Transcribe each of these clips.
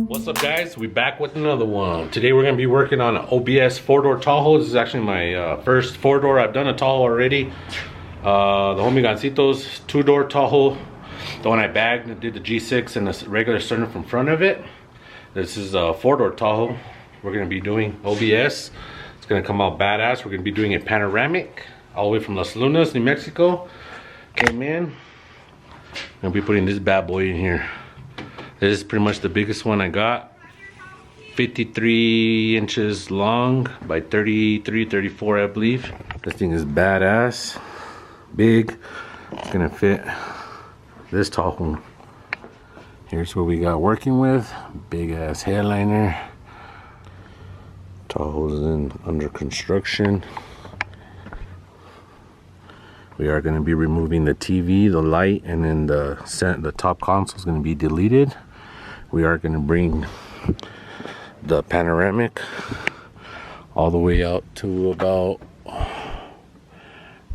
What's up, guys? We back with another one. Today we're going to be working on an OBS 4-door Tahoe. This is actually my first 4-door. I've done a Tahoe already. The Homie Gancito's 2-door Tahoe. The one I bagged and did the G6 and the regular sunroof in front of it. This is a 4-door Tahoe. We're going to be doing OBS. It's going to come out badass. We're going to be doing a panoramic all the way from Las Lunas, New Mexico. Came in. I'm going to be putting this bad boy in here. This is pretty much the biggest one I got. 53 inches long by 33, 34, I believe. This thing is badass. Big. It's gonna fit this Tahoe. Here's what we got working with. Big ass headliner. Tahoe's under construction. We are going to be removing the TV, the light, and then the top console is going to be deleted. We are going to bring the panoramic all the way out to about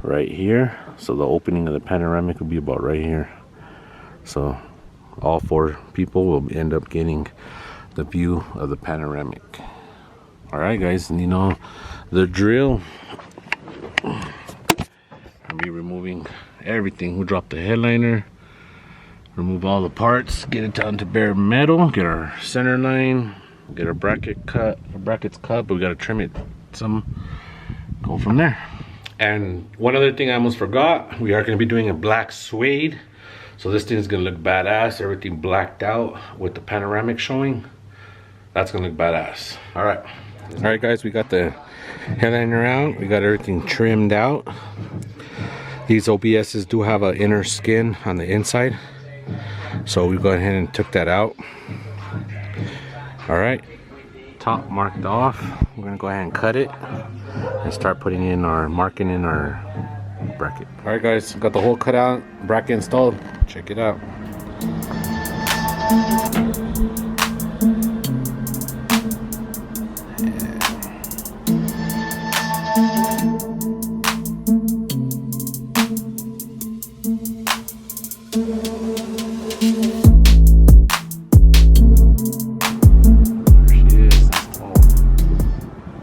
right here. So the opening of the panoramic will be about right here. So all 4 people will end up getting the view of the panoramic. All right, guys, and you know the drill. I'll be removing everything. We'll drop the headliner, remove all the parts, get it down to bare metal, get our center line, get our brackets cut, but we gotta trim it some, go from there. And one other thing I almost forgot, we are gonna be doing a black suede. So this thing is gonna look badass, everything blacked out with the panoramic showing. That's gonna look badass. All right, guys, we got the headliner out, we got everything trimmed out. These OBSs do have an inner skin on the inside, so we go ahead and took that out. All right, top marked off. We're gonna go ahead and cut it and start putting in our marking in our bracket. All right, guys, got the hole cut out, bracket installed. Check it out.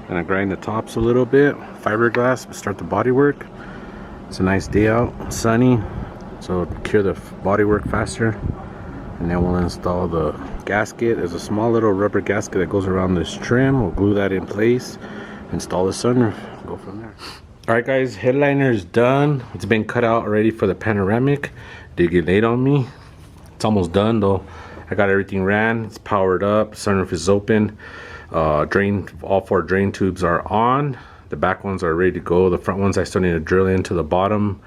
Gonna grind the tops a little bit, fiberglass, start the bodywork. It's a nice day out, sunny, so cure the bodywork faster. And then we'll install the gasket. There's a small little rubber gasket that goes around this trim. We'll glue that in place, install the sunroof, go from there. All right, guys, headliner is done. It's been cut out already for the panoramic. Did get late on me. It's almost done though. I got everything ran, it's powered up, sunroof is open. All 4 drain tubes are on. The back ones are ready to go. The front ones I still need to drill into the bottom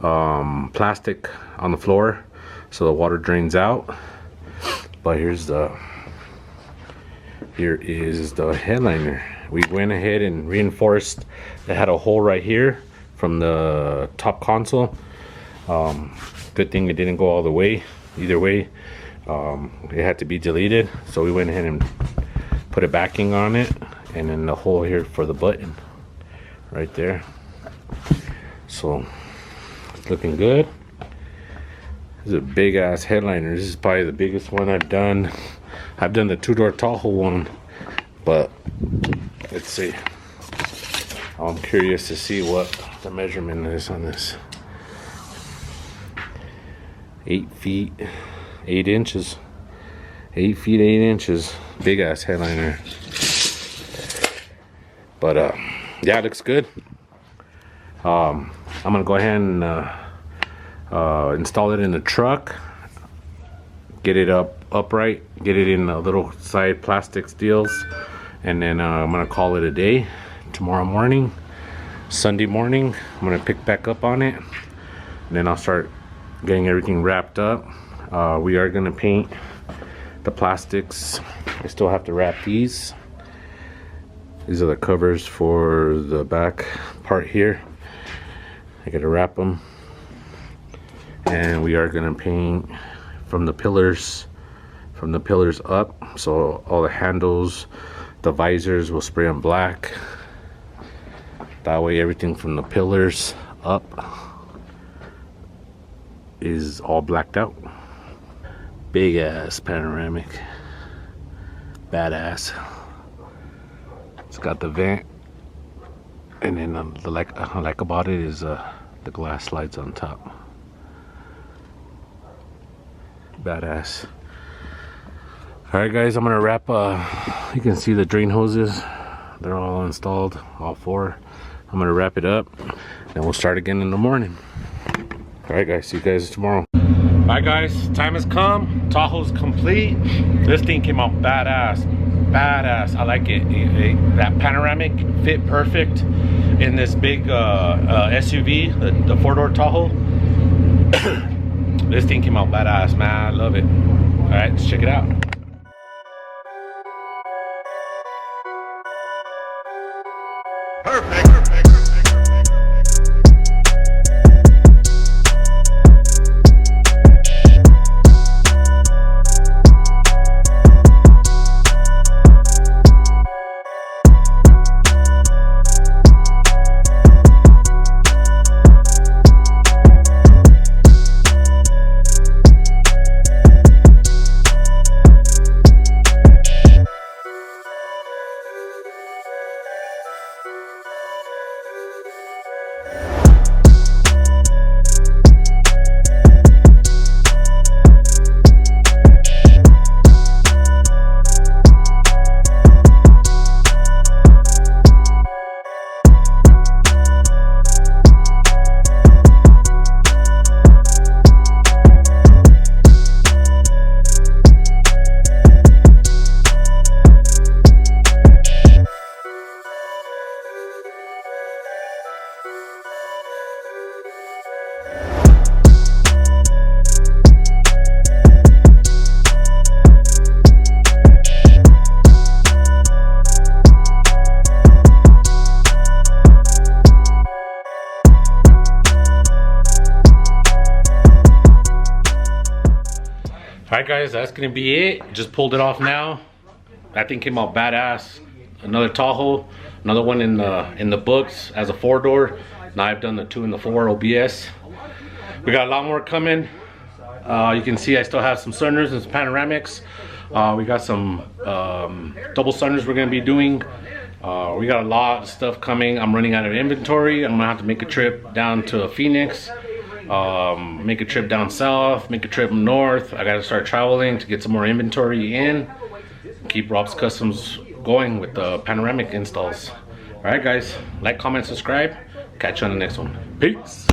plastic on the floor so the water drains out. But here is the headliner. We went ahead and reinforced. It had a hole right here from the top console. Good thing it didn't go all the way. Either way, it had to be deleted, so we went ahead and put a backing on it, and then the hole here for the button right there. So it's looking good. This is a big ass headliner. This is probably the biggest one I've done. I've done the 2-door Tahoe one, but let's see. I'm curious to see what the measurement is on this. 8 feet 8 inches. 8 feet 8 inches. Big ass headliner. But yeah, it looks good. I'm gonna go ahead and install it in the truck, get it upright, get it in little side plastic steels, and then I'm gonna call it a day. Tomorrow morning, Sunday morning, I'm gonna pick back up on it, and then I'll start getting everything wrapped up. We are gonna paint the plastics. I still have to wrap these. These are the covers for the back part here. I gotta wrap them. And we are gonna paint from the pillars up. So all the handles, the visors, will spray on black. That way everything from the pillars up is all blacked out. Big ass panoramic. Badass. It's got the vent, and then the I like about it is the glass slides on top. Badass. Alright guys, I'm gonna wrap. You can see the drain hoses, they're all installed, all four. I'm gonna wrap it up and we'll start again in the morning. Alright guys, see you guys tomorrow. Alright guys, time has come. Tahoe's complete. This thing came out badass. Badass. I like it. That panoramic fit perfect in this big SUV, the four-door Tahoe. This thing came out badass, man. I love it. Alright, let's check it out. Perfect. Alright guys, that's gonna be it. Just pulled it off now. That thing came out badass. Another Tahoe, another one in the books as a four-door. Now I've done the 2 and the 4 OBS. We got a lot more coming. You can see I still have some sunroofs and some panoramics. We got some double sunroofs we're gonna be doing. We got a lot of stuff coming. I'm running out of inventory. I'm gonna have to make a trip down to Phoenix. Make a trip down south, make a trip north. I gotta start traveling to get some more inventory in. Keep Rob's Customs going with the panoramic installs. Alright guys, like, comment, subscribe. Catch you on the next one. Peace.